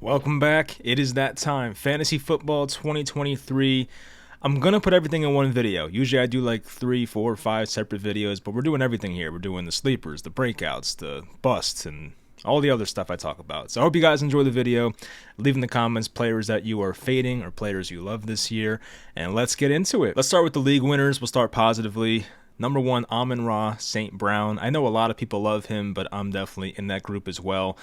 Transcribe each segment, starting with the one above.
Welcome back. It is that time. Fantasy Football 2023. I'm going to put everything in one video. Usually I do like 3, 4, 5 separate videos, but we're doing everything here. We're doing the sleepers, the breakouts, the busts, and all the other stuff I talk about. So I hope you guys enjoy the video. Leave in the comments players that you are fading or players you love this year, and let's get into it. Let's start with the league winners. We'll start positively. Number 1, Amon-Ra St. Brown. I know a lot of people love him, but I'm definitely in that group as well.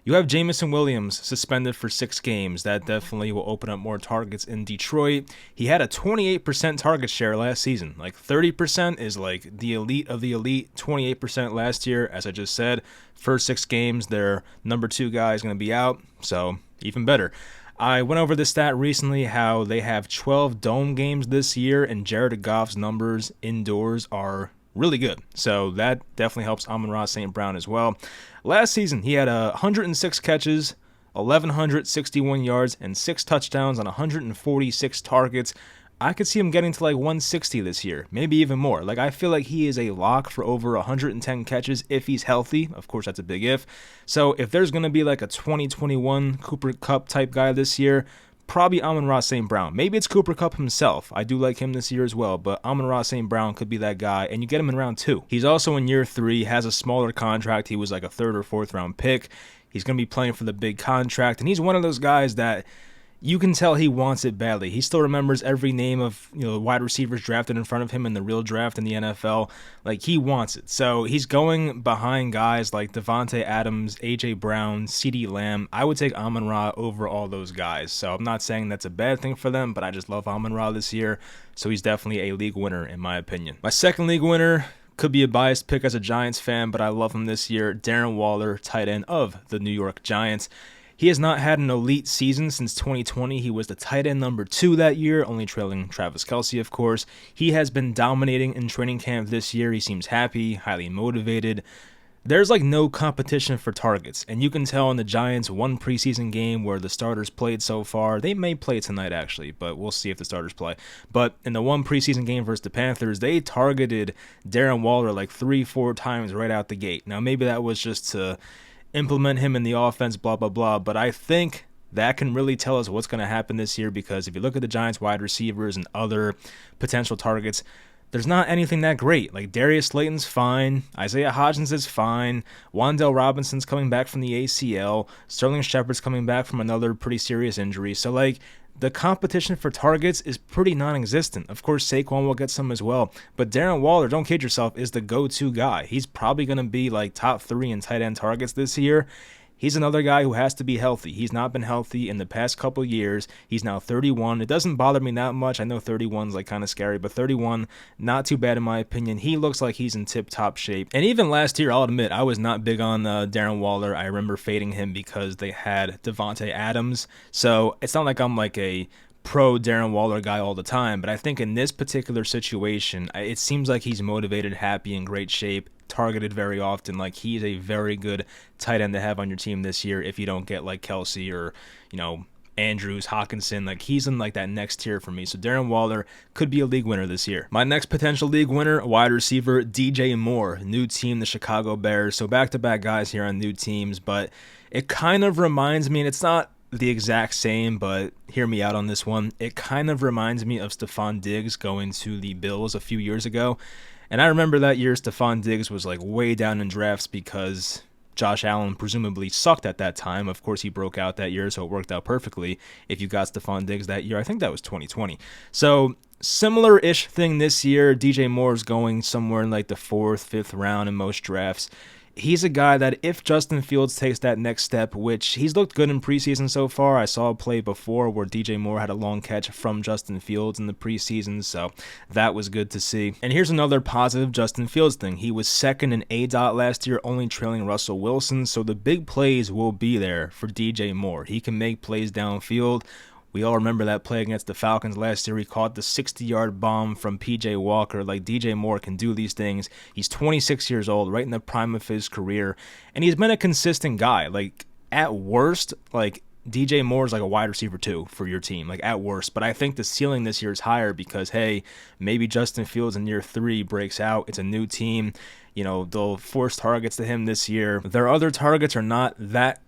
You have Jameson Williams suspended for 6 games. That definitely will open up more targets in Detroit. He had a 28% target share last season. Like 30% is like the elite of the elite. 28% last year, as I just said. First 6 games, their number 2 guy is going to be out, so even better. I went over this stat recently, how they have 12 dome games this year, and Jared Goff's numbers indoors are really good. So that definitely helps Amon-Ra St. Brown as well. Last season, he had 106 catches, 1,161 yards, and 6 touchdowns on 146 targets. I could see him getting to like 160 this year, maybe even more. Like, I feel like he is a lock for over 110 catches if he's healthy. Of course, that's a big if. So if there's going to be like a 2021 Cooper Kupp type guy this year, probably Amon-Ra St. Brown. Maybe it's Cooper Kupp himself. I do like him this year as well, but Amon-Ra St. Brown could be that guy, and you get him in round 2. He's also in year 3, has a smaller contract. He was like a 3rd or 4th round pick. He's going to be playing for the big contract, and he's one of those guys that you can tell he wants it badly. He still remembers every name of, wide receivers drafted in front of him in the real draft in the NFL. Like, he wants it. So he's going behind guys like Devontae Adams, A.J. Brown, CeeDee Lamb. I would take Amon-Ra over all those guys. So I'm not saying that's a bad thing for them, but I just love Amon-Ra this year. So he's definitely a league winner in my opinion. My second league winner could be a biased pick as a Giants fan, but I love him this year. Darren Waller, tight end of the New York Giants. He has not had an elite season since 2020. He was the tight end number 2 that year, only trailing Travis Kelce, of course. He has been dominating in training camp this year. He seems happy, highly motivated. There's like no competition for targets, and you can tell in the Giants' one preseason game where the starters played so far. They may play tonight, actually, but we'll see if the starters play. But in the one preseason game versus the Panthers, they targeted Darren Waller like 3-4 times right out the gate. Now, maybe that was just to implement him in the offense, blah, blah, blah. But I think that can really tell us what's going to happen this year, because if you look at the Giants wide receivers and other potential targets, there's not anything that great. Like, Darius Slayton's fine. Isaiah Hodgins is fine. Wan'Dale Robinson's coming back from the ACL. Sterling Shepard's coming back from another pretty serious injury. So, like, the competition for targets is pretty non-existent. Of course, Saquon will get some as well. But Darren Waller, don't kid yourself, is the go-to guy. He's probably going to be like top 3 in tight end targets this year. He's another guy who has to be healthy. He's not been healthy in the past couple years. He's now 31. It doesn't bother me that much. I know 31's like kind of scary, but 31, not too bad in my opinion. He looks like he's in tip-top shape. And even last year, I'll admit, I was not big on Darren Waller. I remember fading him because they had Devontae Adams. So it's not like I'm like a pro Darren Waller guy all the time, but I think in this particular situation, it seems like he's motivated, happy, in great shape, targeted very often. Like, he's a very good tight end to have on your team this year if you don't get like Kelce or, Andrews, Hawkinson. Like, he's in like that next tier for me. So Darren Waller could be a league winner this year. My next potential league winner, wide receiver DJ Moore, new team, the Chicago Bears. So back-to-back guys here on new teams, but it kind of reminds me, and it's not the exact same, but hear me out on this one. It kind of reminds me of Stephon Diggs going to the Bills a few years ago. And I remember that year Stephon Diggs was like way down in drafts because Josh Allen presumably sucked at that time. Of course, he broke out that year, so it worked out perfectly if you got Stephon Diggs that year. I think that was 2020. So similar-ish thing this year. DJ Moore's going somewhere in like the 4th, 5th round in most drafts. He's a guy that if Justin Fields takes that next step, which he's looked good in preseason so far. I saw a play before where DJ Moore had a long catch from Justin Fields in the preseason, so that was good to see. And here's another positive Justin Fields thing. He was 2nd in ADOT last year, only trailing Russell Wilson, so the big plays will be there for DJ Moore. He can make plays downfield. We all remember that play against the Falcons last year. He caught the 60-yard bomb from P.J. Walker. Like, DJ Moore can do these things. He's 26 years old, right in the prime of his career, and he's been a consistent guy. Like, at worst, like, DJ Moore is like a wide receiver 2 for your team, like at worst. But I think the ceiling this year is higher because, hey, maybe Justin Fields in year 3 breaks out. It's a new team. They'll force targets to him this year. Their other targets are not that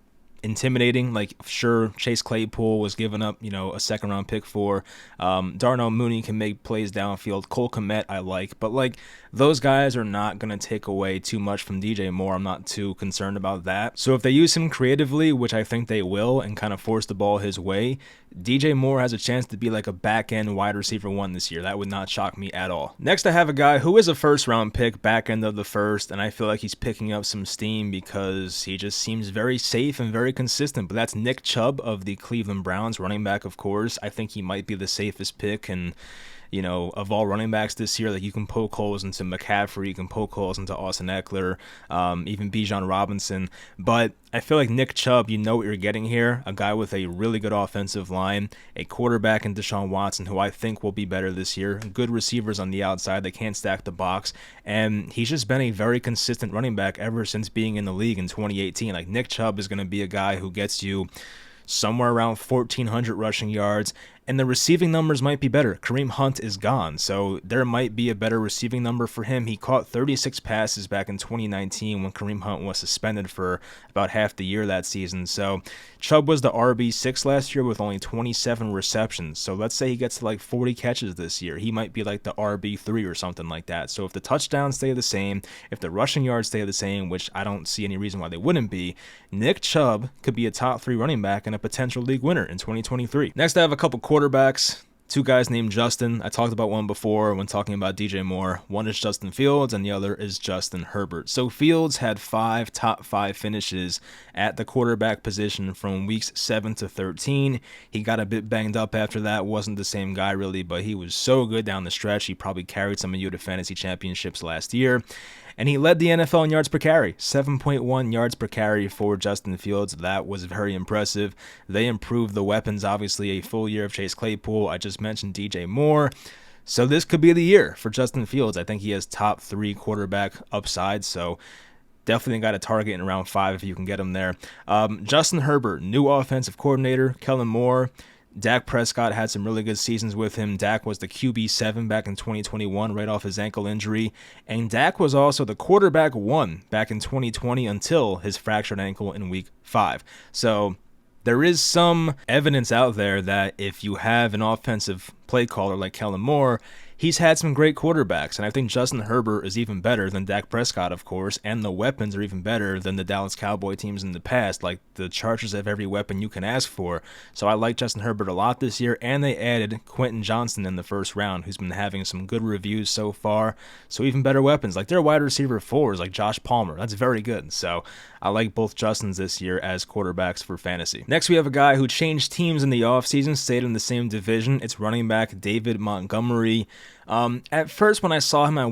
intimidating. Like, sure, Chase Claypool was given up, a second-round pick for. Darnell Mooney can make plays downfield. Cole Kmet I like. But, like, those guys are not going to take away too much from DJ Moore. I'm not too concerned about that. So if they use him creatively, which I think they will, and kind of force the ball his way, DJ Moore has a chance to be like a back-end wide receiver 1 this year. That would not shock me at all. Next, I have a guy who is a first-round pick, back end of the first, and I feel like he's picking up some steam because he just seems very safe and very consistent. But that's Nick Chubb of the Cleveland Browns, running back, of course. I think he might be the safest pick, and of all running backs this year, like, you can poke holes into McCaffrey, you can poke holes into Austin Eckler, even Bijan Robinson. But I feel like Nick Chubb, you know what you're getting here. A guy with a really good offensive line, a quarterback in Deshaun Watson, who I think will be better this year, good receivers on the outside, they can't stack the box, and he's just been a very consistent running back ever since being in the league in 2018. Like, Nick Chubb is going to be a guy who gets you somewhere around 1,400 rushing yards, and the receiving numbers might be better. Kareem Hunt is gone, so there might be a better receiving number for him. He caught 36 passes back in 2019 when Kareem Hunt was suspended for about half the year that season. So Chubb was the RB6 last year with only 27 receptions. So let's say he gets to like 40 catches this year. He might be like the RB3 or something like that. So if the touchdowns stay the same, if the rushing yards stay the same, which I don't see any reason why they wouldn't be, Nick Chubb could be a top 3 running back and a potential league winner in 2023. Next, I have a couple quarterbacks. 2 guys named Justin. I talked about one before when talking about DJ Moore. One is Justin Fields and the other is Justin Herbert. So Fields had 5 top 5 finishes at the quarterback position from weeks 7 to 13. He got a bit banged up after that. Wasn't the same guy really, but he was so good down the stretch. He probably carried some of you to fantasy championships last year. And he led the NFL in yards per carry, 7.1 yards per carry for Justin Fields. That was very impressive. They improved the weapons, obviously, a full year of Chase Claypool. I just mentioned DJ Moore. So this could be the year for Justin Fields. I think he has top 3 quarterback upside, so definitely got a target in round 5 if you can get him there. Justin Herbert, new offensive coordinator, Kellen Moore. Dak Prescott had some really good seasons with him. Dak was the QB7 back in 2021 right off his ankle injury. And Dak was also the quarterback 1 back in 2020 until his fractured ankle in week 5. So there is some evidence out there that if you have an offensive play caller like Kellen Moore, he's had some great quarterbacks, and I think Justin Herbert is even better than Dak Prescott, of course, and the weapons are even better than the Dallas Cowboy teams in the past. Like, the Chargers have every weapon you can ask for. So I like Justin Herbert a lot this year, and they added Quentin Johnston in the first round, who's been having some good reviews so far. So even better weapons. Like, their wide receiver 4 is like Josh Palmer. That's very good. So I like both Justins this year as quarterbacks for fantasy. Next, we have a guy who changed teams in the offseason, stayed in the same division. It's running back David Montgomery. At first, when I saw him, I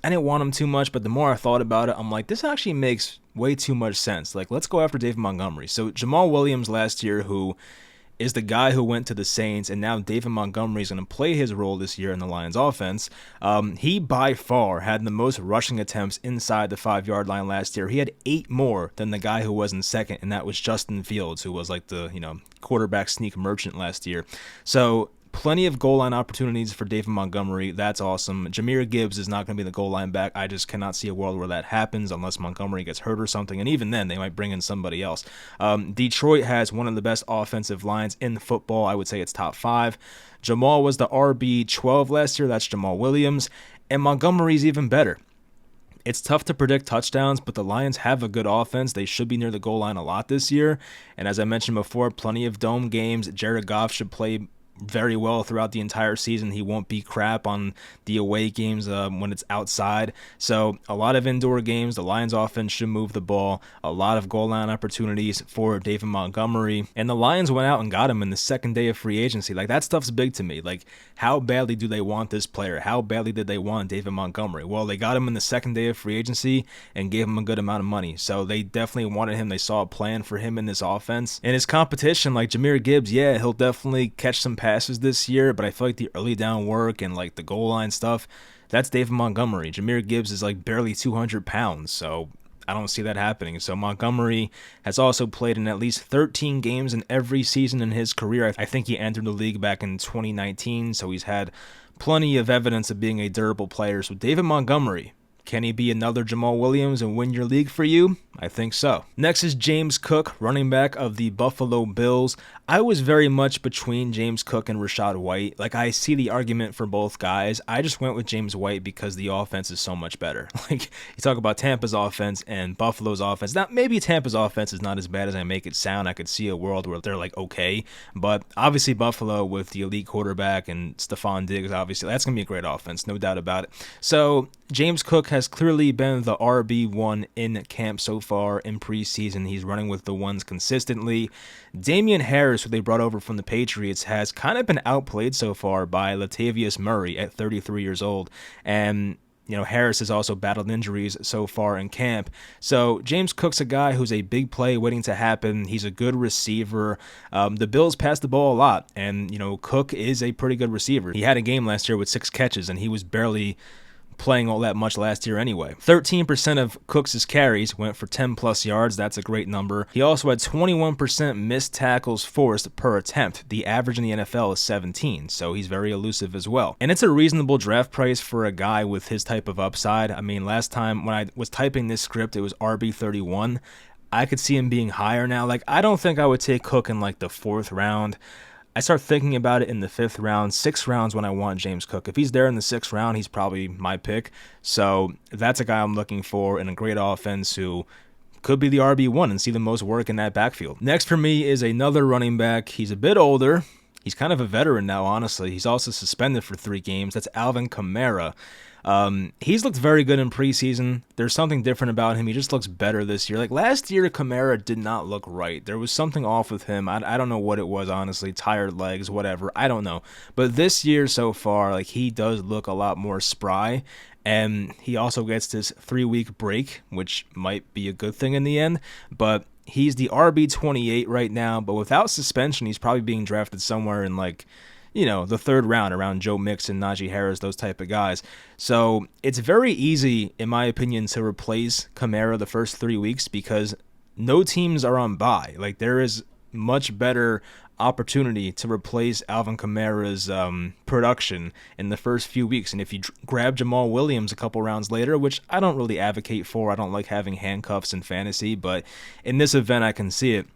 didn't want him too much, but the more I thought about it, I'm like, this actually makes way too much sense. Like, let's go after David Montgomery. So Jamal Williams last year, who is the guy who went to the Saints, and now David Montgomery is going to play his role this year in the Lions offense. He by far had the most rushing attempts inside the 5-yard line last year. He had 8 more than the guy who was in second, and that was Justin Fields, who was like the quarterback sneak merchant last year. So plenty of goal line opportunities for David Montgomery. That's awesome. Jahmyr Gibbs is not going to be the goal line back. I just cannot see a world where that happens unless Montgomery gets hurt or something, and even then, they might bring in somebody else. Detroit has one of the best offensive lines in football. I would say it's top 5. Jamal was the RB12 last year. That's Jamal Williams. And Montgomery's even better. It's tough to predict touchdowns, but the Lions have a good offense. They should be near the goal line a lot this year. And as I mentioned before, plenty of dome games. Jared Goff should play very well throughout the entire season. He won't be crap on the away games when it's outside. So a lot of indoor games. The Lions offense should move the ball. A lot of goal line opportunities for David Montgomery. And the Lions went out and got him in the second day of free agency. Like, that stuff's big to me. Like, how badly do they want this player? How badly did they want David Montgomery? Well, they got him in the second day of free agency and gave him a good amount of money. So they definitely wanted him. They saw a plan for him in this offense. And his competition, like Jahmyr Gibbs, yeah, he'll definitely catch some passes this year, but I feel like the early down work and like the goal line stuff, that's David Montgomery. Jahmyr Gibbs is like barely 200 pounds, so I don't see that happening. So Montgomery has also played in at least 13 games in every season in his career. I think he entered the league back in 2019, so he's had plenty of evidence of being a durable player. So David Montgomery, Can he be another Jamal Williams and win your league for you? I think so. Next is James Cook, running back of the Buffalo Bills. I was very much between James Cook and Rachaad White. Like, I see the argument for both guys. I just went with James White because the offense is so much better. Like, you talk about Tampa's offense and Buffalo's offense. Now, maybe Tampa's offense is not as bad as I make it sound. I could see a world where they're like okay, but obviously Buffalo with the elite quarterback and Stephon Diggs, obviously that's gonna be a great offense, no doubt about it. So James Cook has clearly been the RB1 in camp so far in preseason. He's running with the ones consistently. Damian Harris, who they brought over from the Patriots, has kind of been outplayed so far by Latavius Murray at 33 years old, and Harris has also battled injuries so far in camp. So James Cook's a guy who's a big play waiting to happen. He's a good receiver. The Bills pass the ball a lot, and Cook is a pretty good receiver. He had a game last year with 6 catches, and he was barely playing all that much last year anyway. 13% of Cooks' carries went for 10 plus yards. That's a great number. He also had 21% missed tackles forced per attempt. The average in the NFL is 17, so he's very elusive as well. And it's a reasonable draft price for a guy with his type of upside. I mean, last time when I was typing this script, it was RB31. I could see him being higher now. Like, I don't think I would take Cook in like the 4th round. I start thinking about it in the 5th round, 6th rounds when I want James Cook. If he's there in the 6th round, he's probably my pick. So that's a guy I'm looking for in a great offense who could be the RB1 and see the most work in that backfield. Next for me is another running back. He's a bit older. He's kind of a veteran now, honestly. He's also suspended for 3 games. That's Alvin Kamara. He's looked very good in preseason. There's something different about him. He just looks better this year. Like last year, Kamara did not look right. There was something off with him. I don't know what it was, honestly. Tired legs, whatever. I don't know. But this year so far, like he does look a lot more spry. And he also gets this 3-week break, which might be a good thing in the end. But he's the RB28 right now. But without suspension, he's probably being drafted somewhere in like the 3rd round around Joe Mixon, Najee Harris, those type of guys. So it's very easy, in my opinion, to replace Kamara the first 3 weeks because no teams are on bye. Like there is much better opportunity to replace Alvin Kamara's production in the first few weeks. And if you grab Jamal Williams a couple rounds later, which I don't really advocate for, I don't like having handcuffs in fantasy, but in this event I can see it.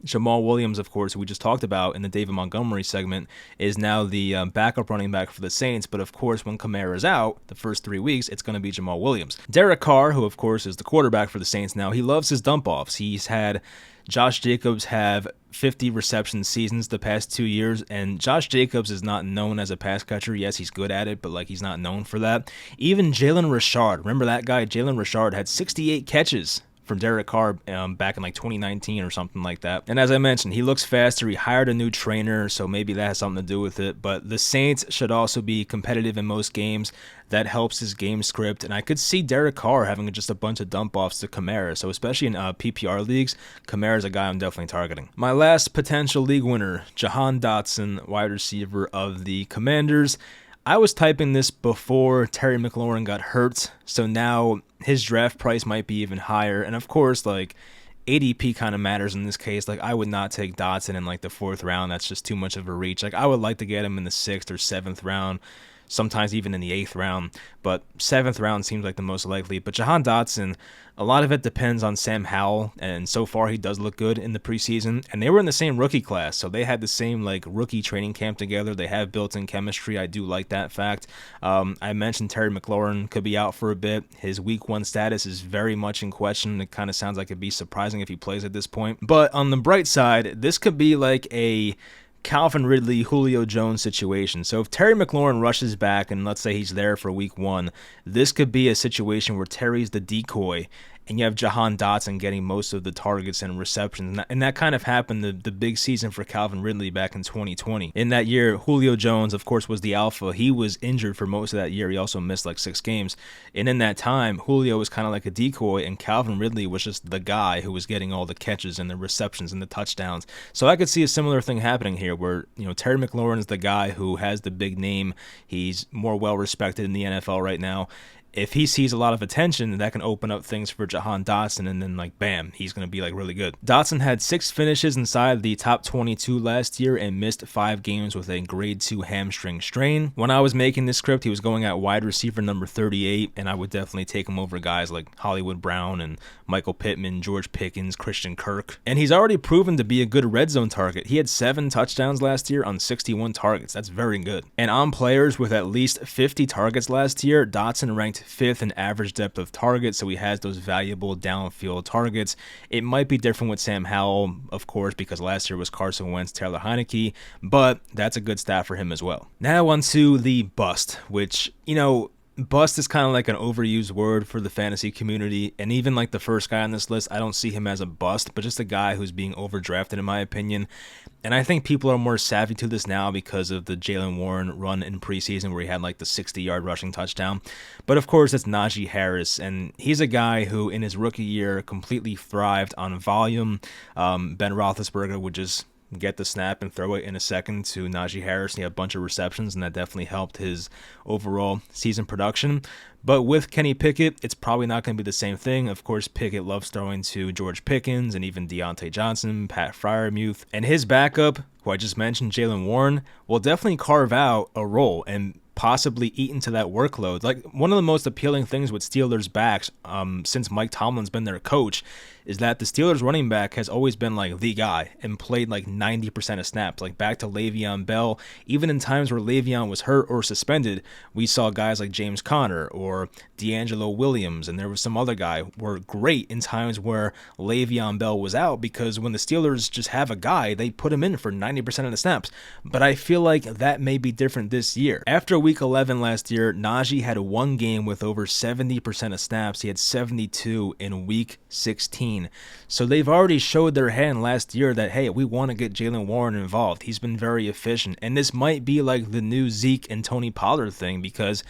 Jamal Williams, of course, who we just talked about in the David Montgomery segment, is now the backup running back for the Saints. But, of course, when Kamara's out the first 3 weeks, it's going to be Jamal Williams. Derek Carr, who, of course, is the quarterback for the Saints now, he loves his dump-offs. He's had Josh Jacobs have 50 reception seasons the past 2 years, and Josh Jacobs is not known as a pass catcher. Yes, he's good at it, but he's not known for that. Even Jalen Richard, remember that guy? Jalen Richard had 68 catches from Derek Carr back in 2019 or something like that. And as I mentioned, he looks faster. He hired a new trainer, so maybe that has something to do with it. But the Saints should also be competitive in most games. That helps his game script. And I could see Derek Carr having just a bunch of dump-offs to Kamara. So especially in PPR leagues, Kamara's a guy I'm definitely targeting. My last potential league winner, Jahan Dotson, wide receiver of the Commanders. I was typing this before Terry McLaurin got hurt, so now his draft price might be even higher. And of course, ADP kind of matters in this case. I would not take Dotson in the 4th round. That's just too much of a reach. I would like to get him in the 6th or 7th round, sometimes even in the 8th round, but 7th round seems like the most likely. But Jahan Dotson, a lot of it depends on Sam Howell, and so far he does look good in the preseason, and they were in the same rookie class, so they had the same rookie training camp together. They have built-in chemistry. I do like that fact. I mentioned Terry McLaurin could be out for a bit. His week 1 status is very much in question. It kind of sounds like it'd be surprising if he plays at this point. But on the bright side, this could be a Calvin Ridley, Julio Jones situation. So if Terry McLaurin rushes back and let's say he's there for week 1, this could be a situation where Terry's the decoy and you have Jahan Dotson getting most of the targets and receptions. And that kind of happened the big season for Calvin Ridley back in 2020. In that year, Julio Jones, of course, was the alpha. He was injured for most of that year. He also missed 6 games. And in that time, Julio was kind of like a decoy, and Calvin Ridley was just the guy who was getting all the catches and the receptions and the touchdowns. So I could see a similar thing happening here where, Terry McLaurin is the guy who has the big name. He's more well-respected in the NFL right now. if he sees a lot of attention, that can open up things for Jahan Dotson, and then like bam, he's going to be like really good. Dotson had 6 finishes inside the top 22 last year and missed 5 games with a grade 2 hamstring strain. When I was making this script, he was going at wide receiver number 38, and I would definitely take him over guys like Hollywood Brown and Michael Pittman, George Pickens, Christian Kirk. And he's already proven to be a good red zone target. He had 7 touchdowns last year on 61 targets. That's very good. And on players with at least 50 targets last year, Dotson ranked 5th in average depth of target, so he has those valuable downfield targets. It might be different with Sam Howell, of course, because last year was Carson Wentz, Taylor Heineke, but that's a good stat for him as well. Now on to the bust, which, bust is kind of like an overused word for the fantasy community, and even like the first guy on this list, I don't see him as a bust, but just a guy who's being overdrafted in my opinion. And I think people are more savvy to this now because of the Jaylen Warren run in preseason where he had like the 60-yard rushing touchdown. But of course, it's Najee Harris, and he's a guy who in his rookie year completely thrived on volume. Ben Roethlisberger would just get the snap and throw it in a second to Najee Harris, and he had a bunch of receptions, and that definitely helped his overall season production. But with Kenny Pickett, it's probably not going to be the same thing. Of course, Pickett loves throwing to George Pickens and even Deontay Johnson, Pat Freiermuth, and his backup, who I just mentioned, Jaylen Warren, will definitely carve out a role and possibly eat into that workload. Like, one of the most appealing things with Steelers backs since Mike Tomlin's been their coach is that the Steelers running back has always been like the guy and played like 90% of snaps, like back to Le'Veon Bell. Even in times where Le'Veon was hurt or suspended, we saw guys like James Conner or D'Angelo Williams, and there was some other guy, were great in times where Le'Veon Bell was out, because when the Steelers just have a guy, they put him in for 90% of the snaps. But I feel like that may be different this year. After week 11 last year, Najee had 1 game with over 70% of snaps. He had 72 in week 16. So they've already showed their hand last year that, hey, we want to get Jaylen Warren involved. He's been very efficient. And this might be like the new Zeke and Tony Pollard thing, because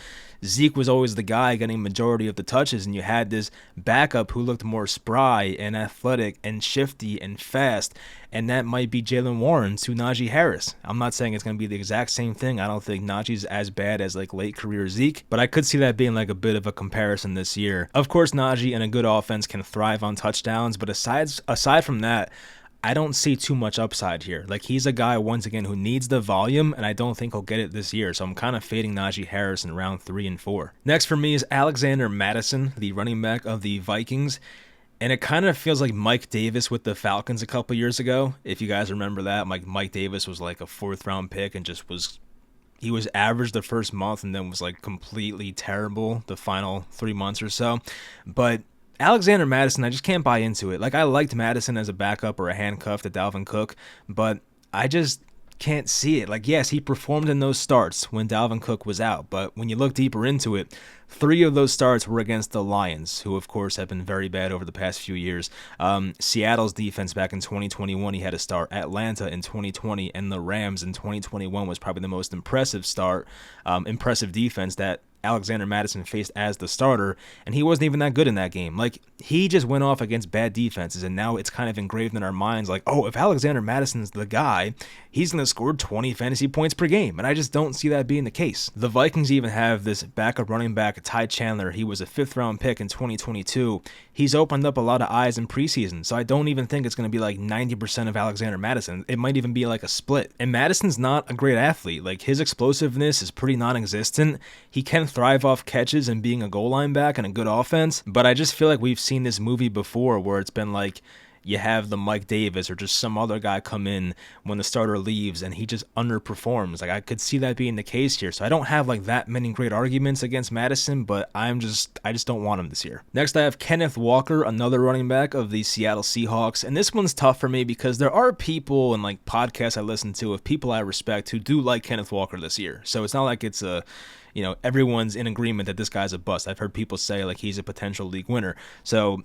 Zeke was always the guy getting majority of the touches, and you had this backup who looked more spry and athletic and shifty and fast, and that might be Jaylen Warren to Najee Harris. I'm not saying it's going to be the exact same thing. I don't think Najee's as bad as like late career Zeke, but I could see that being like a bit of a comparison this year. Of course, Najee and a good offense can thrive on touchdowns, but aside from that, I don't see too much upside here. Like, he's a guy, once again, who needs the volume, and I don't think he'll get it this year. So I'm kind of fading Najee Harris in round 3 and 4. Next for me is Alexander Mattison, the running back of the Vikings. And it kind of feels like Mike Davis with the Falcons a couple years ago. If you guys remember that, Mike Davis was like a 4th-round pick and he was average the first month and then was like completely terrible the final 3 months or so. But Alexander Mattison, I just can't buy into it. Like, I liked Madison as a backup or a handcuff to Dalvin Cook, but I just can't see it. Like, yes, he performed in those starts when Dalvin Cook was out, but when you look deeper into it, 3 of those starts were against the Lions, who of course have been very bad over the past few years. Seattle's defense back in 2021, he had a start. Atlanta in 2020, and the Rams in 2021 was probably the most impressive defense that Alexander Mattison faced as the starter, and he wasn't even that good in that game. Like, he just went off against bad defenses, and now it's kind of engraved in our minds like, oh, if Alexander Madison's the guy, he's going to score 20 fantasy points per game, and I just don't see that being the case. The Vikings even have this backup running back, Ty Chandler. He was a 5th-round pick in 2022. He's opened up a lot of eyes in preseason, so I don't even think it's going to be like 90% of Alexander Mattison. It might even be like a split. And Madison's not a great athlete. Like, his explosiveness is pretty non-existent. He can thrive off catches and being a goal line back and a good offense, but I just feel like we've seen this movie before where it's been like, you have the Mike Davis or just some other guy come in when the starter leaves and he just underperforms. Like, I could see that being the case here. So I don't have like that many great arguments against Madison, but I just don't want him this year. Next, I have Kenneth Walker, another running back of the Seattle Seahawks. And this one's tough for me because there are people and like podcasts I listen to of people I respect who do like Kenneth Walker this year. So it's not like it's everyone's in agreement that this guy's a bust. I've heard people say like he's a potential league winner. So,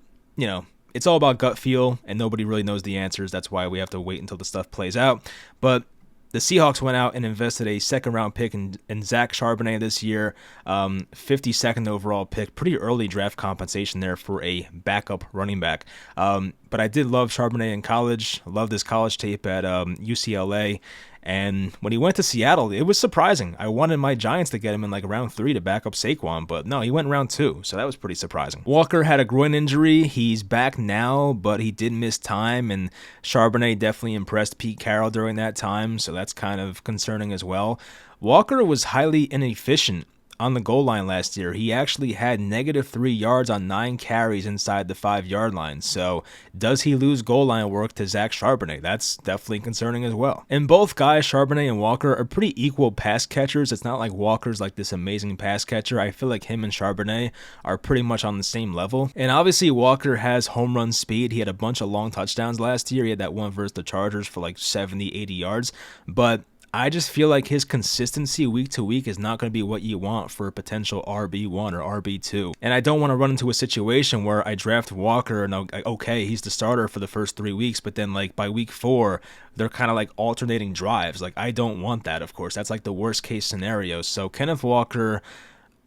it's all about gut feel, and nobody really knows the answers. That's why we have to wait until the stuff plays out. But the Seahawks went out and invested a 2nd-round pick in Zach Charbonnet this year, 52nd overall pick. Pretty early draft compensation there for a backup running back. But I did love Charbonnet in college. I loved his college tape at UCLA. And when he went to Seattle, it was surprising. I wanted my Giants to get him in like round 3 to back up Saquon, but no, he went in round 2, so that was pretty surprising. Walker had a groin injury. He's back now, but he did miss time, and Charbonnet definitely impressed Pete Carroll during that time, so that's kind of concerning as well. Walker was highly inefficient on the goal line last year. He actually had -3 yards on 9 carries inside the 5-yard line. So does he lose goal line work to Zach Charbonnet? That's definitely concerning as well. And both guys, Charbonnet and Walker, are pretty equal pass catchers. It's not like Walker's like this amazing pass catcher. I feel like him and Charbonnet are pretty much on the same level. And obviously Walker has home run speed. He had a bunch of long touchdowns last year. He had that one versus the Chargers for like 70, 80 yards. But I just feel like his consistency week to week is not going to be what you want for a potential RB1 or RB2. And I don't want to run into a situation where I draft Walker and okay, he's the starter for the first 3 weeks, but then like by week 4, they're kind of like alternating drives. Like I don't want that, of course. That's like the worst case scenario. So Kenneth Walker,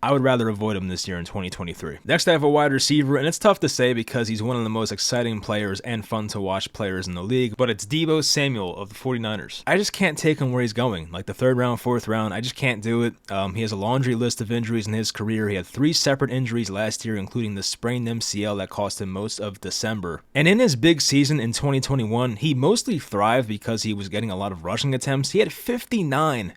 I would rather avoid him this year in 2023. Next, I have a wide receiver, and it's tough to say because he's one of the most exciting players and fun to watch players in the league, but it's Deebo Samuel of the 49ers. I just can't take him where he's going, like the 3rd round, 4th round. I just can't do it. He has a laundry list of injuries in his career. He had 3 separate injuries last year, including the sprained MCL that cost him most of December. And in his big season in 2021, he mostly thrived because he was getting a lot of rushing attempts. He had 59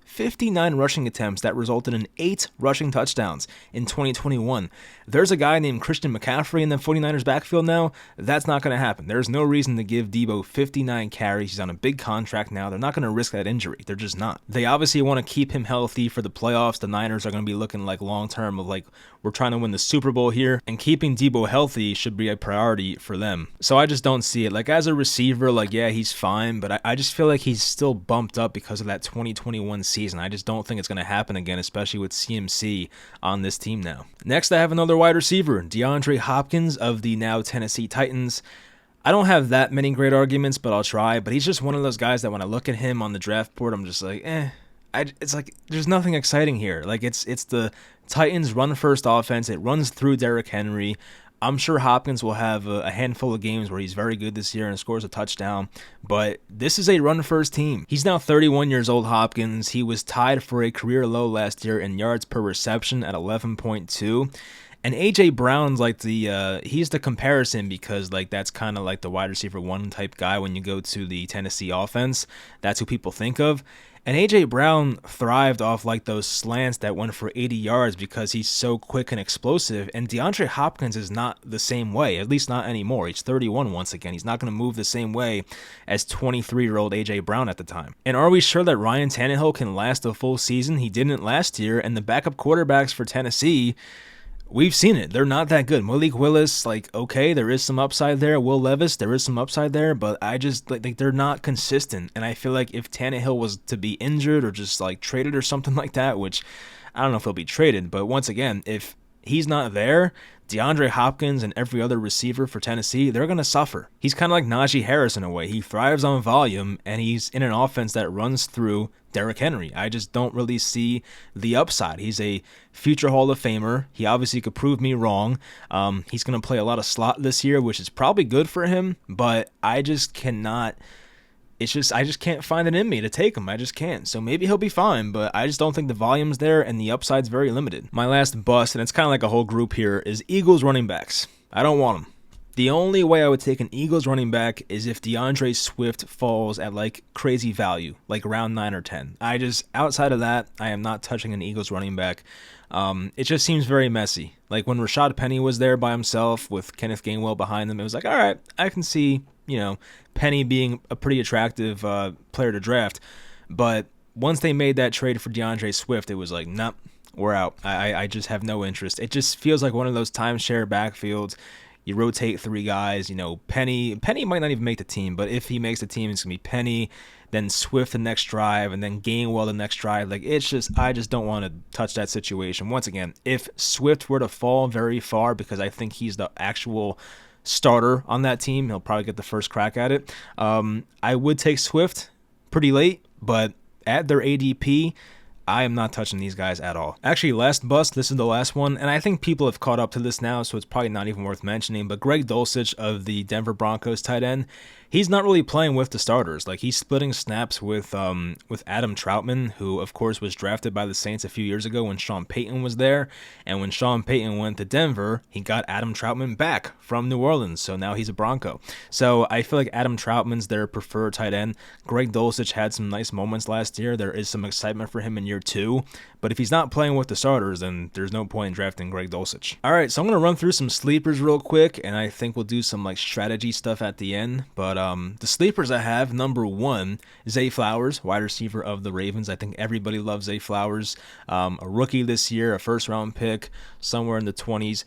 rushing attempts that resulted in 8 rushing touchdowns in 2021. There's a guy named Christian McCaffrey in the 49ers backfield now. That's not going to happen. There's no reason to give Deebo 59 carries. He's on a big contract now. They're not going to risk that injury. They're just not. They obviously want to keep him healthy for the playoffs. The Niners are going to be looking like long-term of like, we're trying to win the Super Bowl here, and keeping Deebo healthy should be a priority for them. So I just don't see it. Like as a receiver, like yeah, he's fine, but I just feel like he's still bumped up because of that 2021 season. I just don't think it's going to happen again, especially with CMC on this team now. Next, I have another wide receiver, DeAndre Hopkins of the now Tennessee Titans. I don't have that many great arguments, but I'll try. But he's just one of those guys that when I look at him on the draft board, I'm just like, it's like there's nothing exciting here. Like it's the Titans run first offense. It runs through Derrick Henry. I'm sure Hopkins will have a handful of games where he's very good this year and scores a touchdown, but this is a run-first team. He's now 31 years old, Hopkins. He was tied for a career low last year in yards per reception at 11.2. And A.J. Brown's like he's the comparison because like that's kind of like the wide receiver 1 type guy when you go to the Tennessee offense. That's who people think of. And A.J. Brown thrived off like those slants that went for 80 yards because he's so quick and explosive. And DeAndre Hopkins is not the same way, at least not anymore. He's 31 once again. He's not going to move the same way as 23-year-old A.J. Brown at the time. And are we sure that Ryan Tannehill can last a full season? He didn't last year. And the backup quarterbacks for Tennessee, we've seen it. They're not that good. Malik Willis, like, okay, there is some upside there. Will Levis, there is some upside there, but I just, like they're not consistent. And I feel like if Tannehill was to be injured or just, like, traded or something like that, which I don't know if he'll be traded, but once again, if he's not there, DeAndre Hopkins and every other receiver for Tennessee, they're going to suffer. He's kind of like Najee Harris in a way. He thrives on volume, and he's in an offense that runs through Derrick Henry. I just don't really see the upside. He's a future Hall of Famer. He obviously could prove me wrong. He's going to play a lot of slot this year, which is probably good for him, but I just cannot... I just can't find it in me to take him. I just can't. So maybe he'll be fine, but I just don't think the volume's there and the upside's very limited. My last bust, and it's kind of like a whole group here, is Eagles running backs. I don't want them. The only way I would take an Eagles running back is if DeAndre Swift falls at like crazy value, like around 9 or 10. Outside of that, I am not touching an Eagles running back. It just seems very messy. Like when Rashad Penny was there by himself with Kenneth Gainwell behind them, it was like, all right, I can see, Penny being a pretty attractive player to draft. But once they made that trade for DeAndre Swift, it was like, nope, we're out. I just have no interest. It just feels like one of those timeshare backfields. You rotate 3 guys, Penny might not even make the team, but if he makes the team, it's going to be Penny, then Swift the next drive, and then Gainwell the next drive. Like, I just don't want to touch that situation. Once again, if Swift were to fall very far, because I think he's the actual starter on that team, he'll probably get the first crack at it. I would take Swift pretty late, but at their ADP, I am not touching these guys at all. Actually, last bust, this is the last one, and I think people have caught up to this now, so it's probably not even worth mentioning, but Greg Dulcich of the Denver Broncos tight end, he's not really playing with the starters. Like, he's splitting snaps with Adam Troutman, who, of course, was drafted by the Saints a few years ago when Sean Payton was there, and when Sean Payton went to Denver, he got Adam Troutman back from New Orleans, so now he's a Bronco. So I feel like Adam Troutman's their preferred tight end. Greg Dulcich had some nice moments last year. There is some excitement for him in year 2, but if he's not playing with the starters, then there's no point in drafting Greg Dulcich. All right, so I'm going to run through some sleepers real quick, and I think we'll do some like strategy stuff at the end, but the sleepers I have, number 1, Zay Flowers, wide receiver of the Ravens. I think everybody loves Zay Flowers. A rookie this year, a first-round pick, somewhere in the 20s.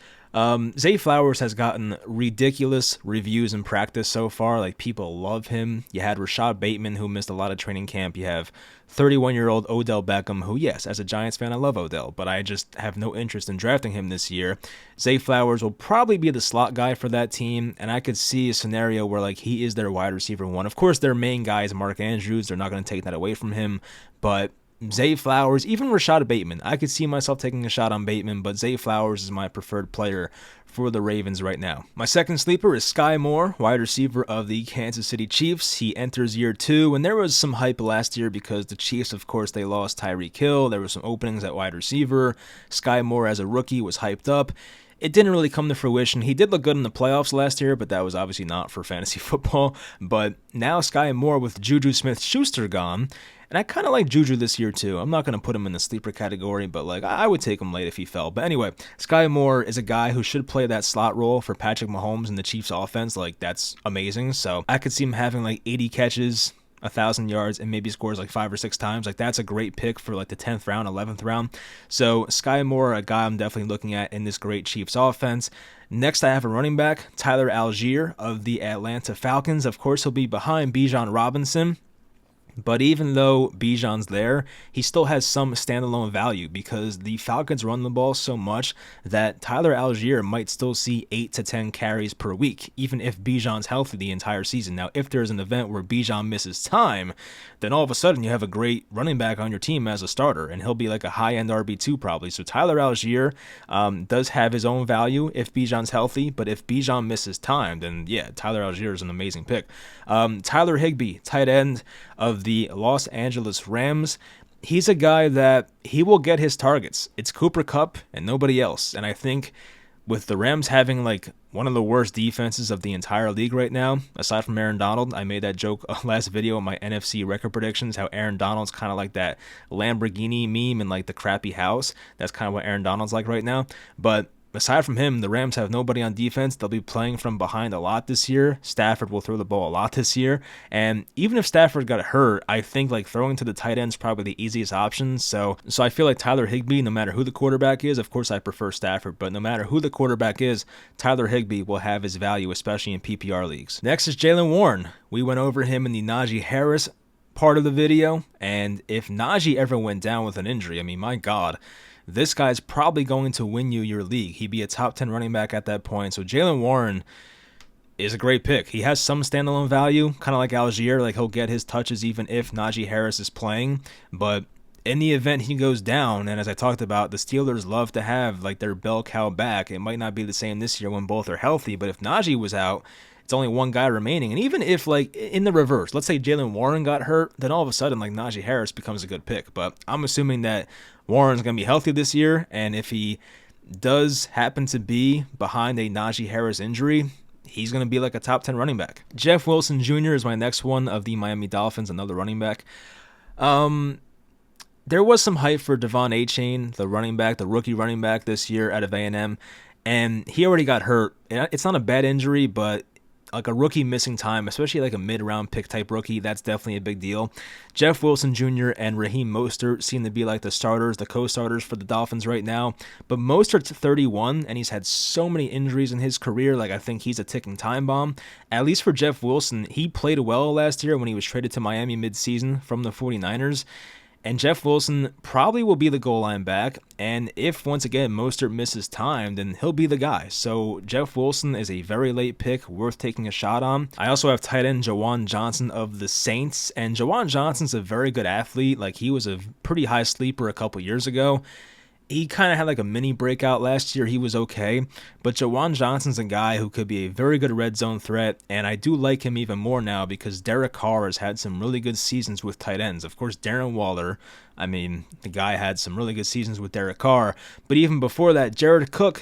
Zay Flowers has gotten ridiculous reviews in practice so far. Like, people love him. You had Rashad Bateman, who missed a lot of training camp. You have 31-year-old Odell Beckham, who, yes, as a Giants fan, I love Odell, but I just have no interest in drafting him this year. Zay Flowers will probably be the slot guy for that team, and I could see a scenario where, like, he is their wide receiver 1. Of course, their main guy is Mark Andrews. They're not going to take that away from him, but Zay Flowers, even Rashad Bateman, I could see myself taking a shot on Bateman, but Zay Flowers is my preferred player for the Ravens right now. My second sleeper is Sky Moore, wide receiver of the Kansas City Chiefs. He enters year 2, and there was some hype last year because the Chiefs, of course, they lost Tyreek Hill. There were some openings at wide receiver. Sky Moore as a rookie was hyped up. It didn't really come to fruition. He did look good in the playoffs last year, but that was obviously not for fantasy football. But now Sky Moore with Juju Smith-Schuster gone, and I kind of like Juju this year too. I'm not going to put him in the sleeper category, but like I would take him late if he fell. But anyway, Sky Moore is a guy who should play that slot role for Patrick Mahomes in the Chiefs offense. Like, that's amazing. So I could see him having like 80 catches, 1,000 yards, and maybe scores like 5 or 6 times. Like, that's a great pick for like the 10th round, 11th round. So Sky Moore, a guy I'm definitely looking at in this great Chiefs offense. Next, I have a running back, Tyler Algier of the Atlanta Falcons. Of course, he'll be behind Bijan Robinson. But even though Bijan's there, he still has some standalone value because the Falcons run the ball so much that Tyler Algier might still see 8 to 10 carries per week, even if Bijan's healthy the entire season. Now, if there's an event where Bijan misses time, then all of a sudden you have a great running back on your team as a starter, and he'll be like a high-end RB2 probably. So Tyler Algier does have his own value if Bijan's healthy, but if Bijan misses time, then yeah, Tyler Algier is an amazing pick. Tyler Higbee, tight end of the Los Angeles Rams. He's a guy that he will get his targets. It's Cooper Kupp and nobody else. And I think with the Rams having like one of the worst defenses of the entire league right now, aside from Aaron Donald, I made that joke last video in my NFC record predictions, how Aaron Donald's kind of like that Lamborghini meme in like the crappy house. That's kind of what Aaron Donald's like right now. But aside from him, the Rams have nobody on defense. They'll be playing from behind a lot this year. Stafford will throw the ball a lot this year. And even if Stafford got hurt, I think like throwing to the tight end is probably the easiest option. So I feel like Tyler Higbee, no matter who the quarterback is, of course I prefer Stafford, but no matter who the quarterback is, Tyler Higbee will have his value, especially in PPR leagues. Next is Jaylen Warren. We went over him in the Najee Harris part of the video. And if Najee ever went down with an injury, I mean, my God, this guy's probably going to win you your league. He'd be a top 10 running back at that point. So Jaylen Warren is a great pick. He has some standalone value, kind of like Algier. Like, he'll get his touches even if Najee Harris is playing. But in the event he goes down, and as I talked about, the Steelers love to have like their bell cow back. It might not be the same this year when both are healthy, but if Najee was out, it's only one guy remaining. And even if, like, in the reverse, let's say Jaylen Warren got hurt, then all of a sudden, like, Najee Harris becomes a good pick. But I'm assuming that Warren's going to be healthy this year, and if he does happen to be behind a Najee Harris injury, he's going to be like a top 10 running back. Jeff Wilson Jr. is my next one of the Miami Dolphins, another running back. There was some hype for Devon Achane, the running back, the rookie running back this year out of A&M, and he already got hurt. It's not a bad injury, but like a rookie missing time, especially like a mid-round pick type rookie, that's definitely a big deal. Jeff Wilson Jr. and Raheem Mostert seem to be like the starters, the co-starters for the Dolphins right now. But Mostert's 31, and he's had so many injuries in his career. Like, I think he's a ticking time bomb. At least for Jeff Wilson, he played well last year when he was traded to Miami mid-season from the 49ers. And Jeff Wilson probably will be the goal line back. And if, once again, Mostert misses time, then he'll be the guy. So Jeff Wilson is a very late pick, worth taking a shot on. I also have tight end Jawan Johnson of the Saints. And Jawan Johnson's a very good athlete. Like, he was a pretty high sleeper a couple years ago. He kind of had like a mini breakout last year. He was okay. But Jawan Johnson's a guy who could be a very good red zone threat. And I do like him even more now because Derek Carr has had some really good seasons with tight ends. Of course, Darren Waller. I mean, the guy had some really good seasons with Derek Carr. But even before that, Jared Cook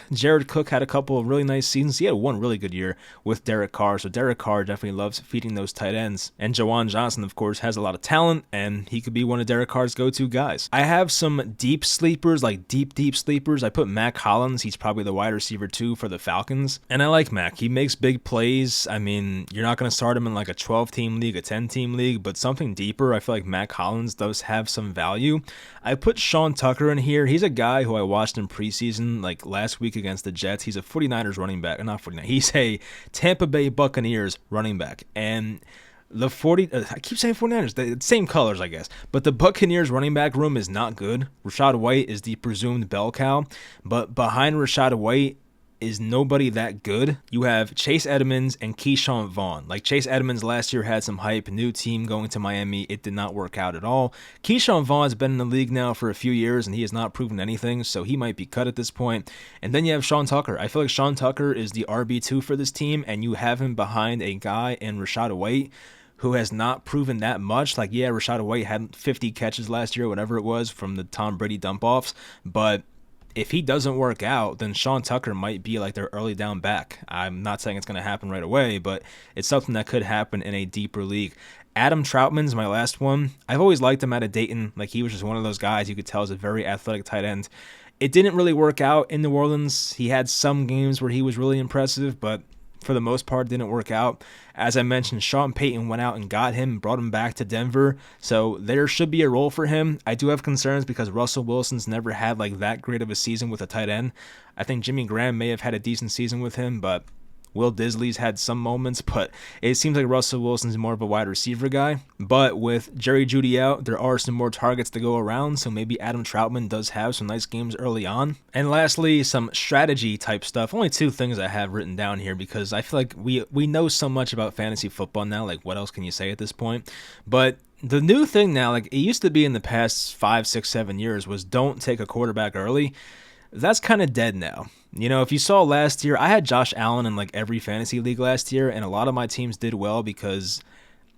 had a couple of really nice seasons. He had one really good year with Derek Carr. So Derek Carr definitely loves feeding those tight ends. And Jawan Johnson, of course, has a lot of talent, and he could be one of Derek Carr's go-to guys. I have some deep sleepers, like deep sleepers. I put Mac Hollins. He's probably the wide receiver 2 for the Falcons. And I like Mac. He makes big plays. I mean, you're not going to start him in like a 12-team league, a 10-team league, but something deeper. I feel like Mac Hollins does have some value. I put Sean Tucker in here. He's a guy who I watched in preseason, like last week against the Jets. He's a 49ers running back. Not 49. He's a Tampa Bay Buccaneers running back. And the I keep saying 49ers, the same colors, I guess. But the Buccaneers running back room is not good. Rashad White is the presumed bell cow. But behind Rashad White is nobody that good. You have Chase Edmonds and Keyshawn Vaughn. Like, Chase Edmonds last year had some hype, new team going to Miami. It did not work out at all. Keyshawn Vaughn's been in the league now for a few years, and he has not proven anything, so he might be cut at this point. And then you have Sean Tucker. I feel like Sean Tucker is the RB2 for this team, and you have him behind a guy in Rashad White who has not proven that much. Like, yeah, Rashad White had 50 catches last year, whatever it was, from the Tom Brady dump-offs, but if he doesn't work out, then Sean Tucker might be like their early down back. I'm not saying it's going to happen right away, but it's something that could happen in a deeper league. Adam Troutman's my last one. I've always liked him out of Dayton. Like, he was just one of those guys you could tell is a very athletic tight end. It didn't really work out in New Orleans. He had some games where he was really impressive, but for the most part didn't work out. As I mentioned, Sean Payton went out and got him and brought him back to Denver, so there should be a role for him. I do have concerns because Russell Wilson's never had like that great of a season with a tight end. I think Jimmy Graham may have had a decent season with him, but Will Disley's had some moments, but it seems like Russell Wilson's more of a wide receiver guy. But with Jerry Jeudy out, there are some more targets to go around, so maybe Adam Troutman does have some nice games early on. And lastly, some strategy type stuff. Only 2 things I have written down here because I feel like we know so much about fantasy football now. Like, what else can you say at this point? But the new thing now, like it used to be in the past 5, 6, 7 years, was don't take a quarterback early. That's kind of dead now. You know, if you saw last year, I had Josh Allen in like every fantasy league last year, and a lot of my teams did well because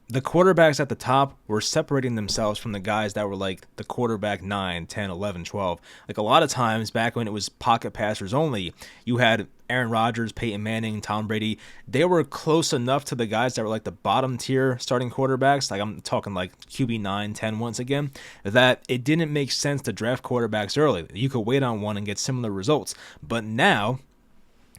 the quarterbacks at the top were separating themselves from the guys that were like the quarterback 9, 10, 11, 12. Like a lot of times back when it was pocket passers only, you had Aaron Rodgers, Peyton Manning, Tom Brady. They were close enough to the guys that were like the bottom tier starting quarterbacks. Like I'm talking like QB 9, 10 once again, that it didn't make sense to draft quarterbacks early. You could wait on one and get similar results. But now,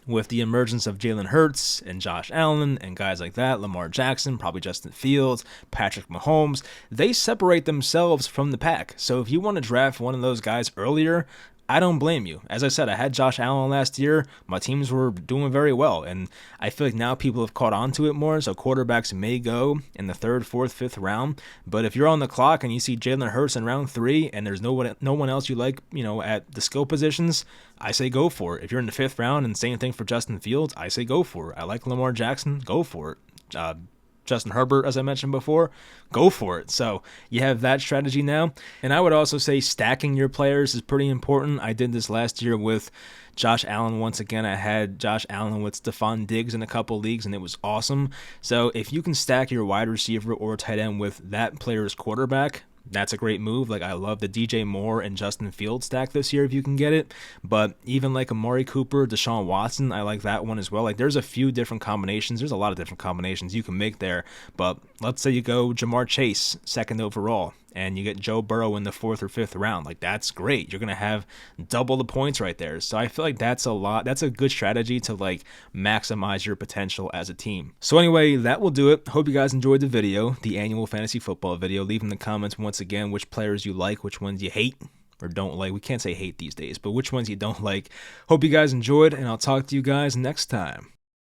with the emergence of Jalen Hurts and Josh Allen and guys like that, Lamar Jackson, probably Justin Fields, Patrick Mahomes, they separate themselves from the pack. So if you want to draft one of those guys earlier, I don't blame you. As I said, I had Josh Allen last year. My teams were doing very well, and I feel like now people have caught on to it more, so quarterbacks may go in the 3rd, 4th, 5th round. But if you're on the clock and you see Jalen Hurts in round 3 and there's no one else you like, you know, at the skill positions, I say go for it. If you're in the 5th round, and same thing for Justin Fields, I say go for it. I like Lamar Jackson, go for it. Justin Herbert, as I mentioned before, go for it. So you have that strategy now. And I would also say stacking your players is pretty important. I did this last year with Josh Allen. Once again, I had Josh Allen with Stephon Diggs in a couple leagues, and it was awesome. So if you can stack your wide receiver or tight end with that player's quarterback, that's a great move. Like, I love the DJ Moore and Justin Fields stack this year if you can get it. But even like Amari Cooper, Deshaun Watson, I like that one as well. Like, there's a few different combinations. There's a lot of different combinations you can make there. But let's say you go Jamar Chase, 2nd overall, and you get Joe Burrow in the 4th or 5th round. Like, that's great. You're going to have double the points right there. So I feel like that's a good strategy to like maximize your potential as a team. So anyway, that will do it. Hope you guys enjoyed the video, the annual fantasy football video. Leave in the comments once again which players you like, which ones you hate or don't like. We can't say hate these days, but which ones you don't like. Hope you guys enjoyed, and I'll talk to you guys next time.